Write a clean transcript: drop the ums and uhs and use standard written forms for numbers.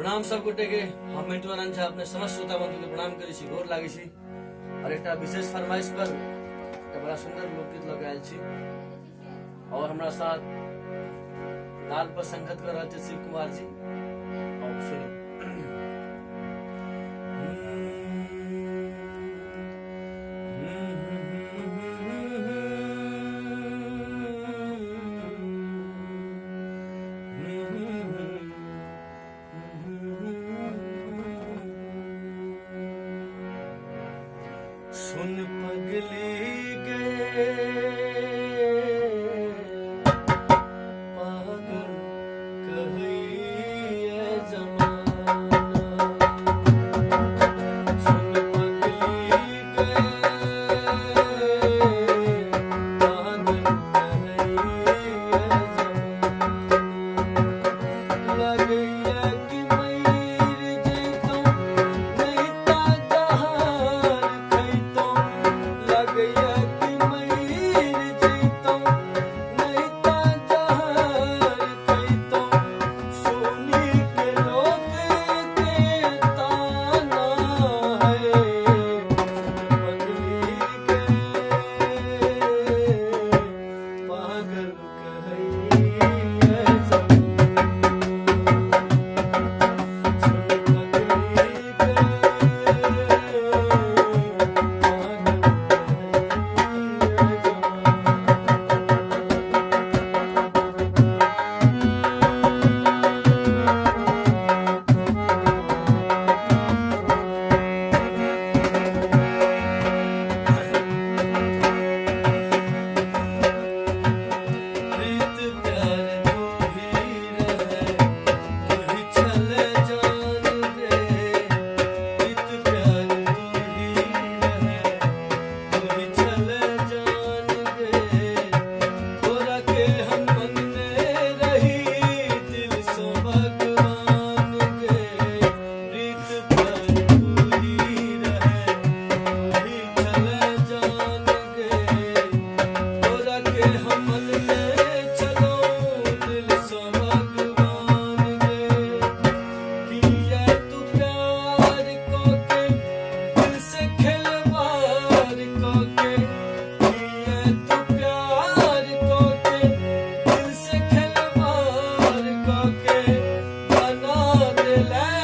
प्रणाम सब गोटे के हम मिंटू आनंद झा अपने समस्त श्रोता बंधु के प्रणाम करी छी, गोर लागे छी और एक विशेष फरमाइश पर एक बड़ा सुंदर लोकगीत लगे आयल छी और हमारा साथ नाल पर संगत कर रहे शिव कुमार जी और सुनी। सुन पगली गे पागल कहिए जमाना, सुन पगली गे पागल कहिए जमाना, लगैया कि मर जैतौ नहीं ता जहार खैतौ, लगैया कि मर जैतौ नहीं ता जहार खैतौ, सुनी के लोग के ताना है, पगली के पागल कहिए bana diler